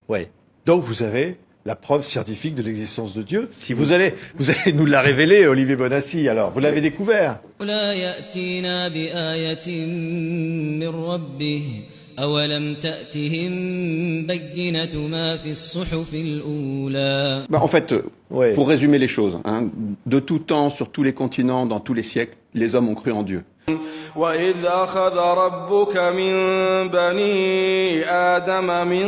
Ouais. Donc vous avez la preuve scientifique de l'existence de Dieu. Si vous allez nous la révéler, Olivier Bonassi. Alors, vous l'avez découvert. لا يأتينا بآية من ربه أولم تأتهم بينة ما في الصحف الأولى. En fait, Ouais. pour résumer les choses, hein, de tout temps, sur tous les continents, dans tous les siècles, les hommes ont cru en Dieu. وإذ أخذ ربك من بني آدم من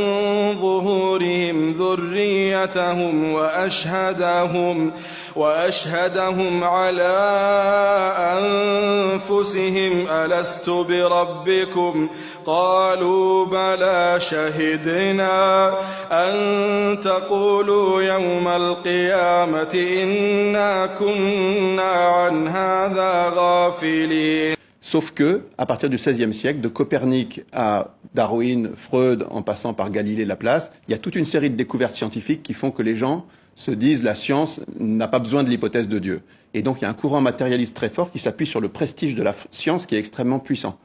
ظهورهم ذريتهم وأشهدهم على أنفسهم ألست بربكم قالوا بلى شهدنا أن تقولوا يوم القيامة إنا كنا عن هذا غافلين. Sauf que, à partir du XVIe siècle, de Copernic à Darwin, Freud, en passant par Galilée, Laplace, il y a toute une série de découvertes scientifiques qui font que les gens se disent la science n'a pas besoin de l'hypothèse de Dieu. Et donc il y a un courant matérialiste très fort qui s'appuie sur le prestige de la science qui est extrêmement puissant.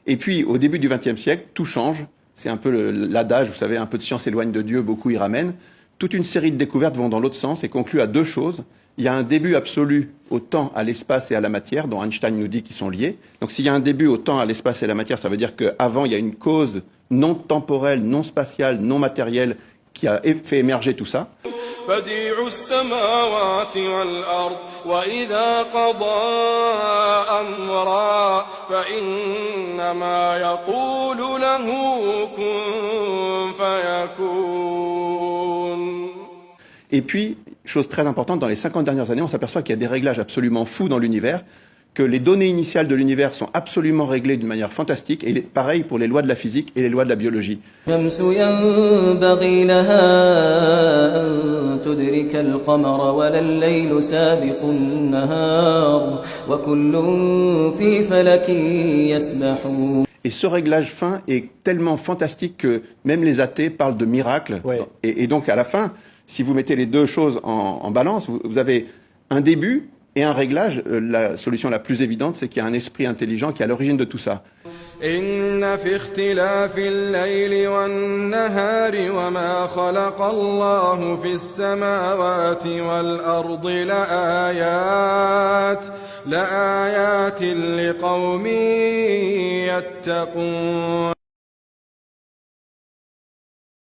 Et puis, au début du XXe siècle, tout change. C'est un peu l'adage, vous savez, un peu de science éloigne de Dieu, beaucoup y ramènent. Toute une série de découvertes vont dans l'autre sens et concluent à deux choses. Il y a un début absolu au temps, à l'espace et à la matière, dont Einstein nous dit qu'ils sont liés. Donc s'il y a un début au temps, à l'espace et à la matière, ça veut dire qu'avant, il y a une cause non temporelle, non spatiale, non matérielle qui a fait émerger tout ça. بديع السماوات والأرض وإذا قضى أمرا فإنما يقول له كن فيكون. Et puis, chose très importante, dans les 50 dernières années, on s'aperçoit qu'il y a des réglages absolument fous dans l'univers, que les données initiales de l'univers sont absolument réglées d'une manière fantastique, et pareil pour les lois de la physique et les lois de la biologie. الشمس ينبغي لها أن تدرك القمر ولا الليل سابق النهار وكل في فلك يسبحون. Et ce réglage fin est tellement fantastique que même les athées parlent de miracle. Ouais. Et donc, à la fin, si vous mettez les deux choses en balance, vous avez un début et un réglage. La solution la plus évidente, c'est qu'il y a un esprit intelligent qui est à l'origine de tout ça. إن في اختلاف الليل والنهار وما خلق الله في السماوات والأرض لآيات لقوم يتقون.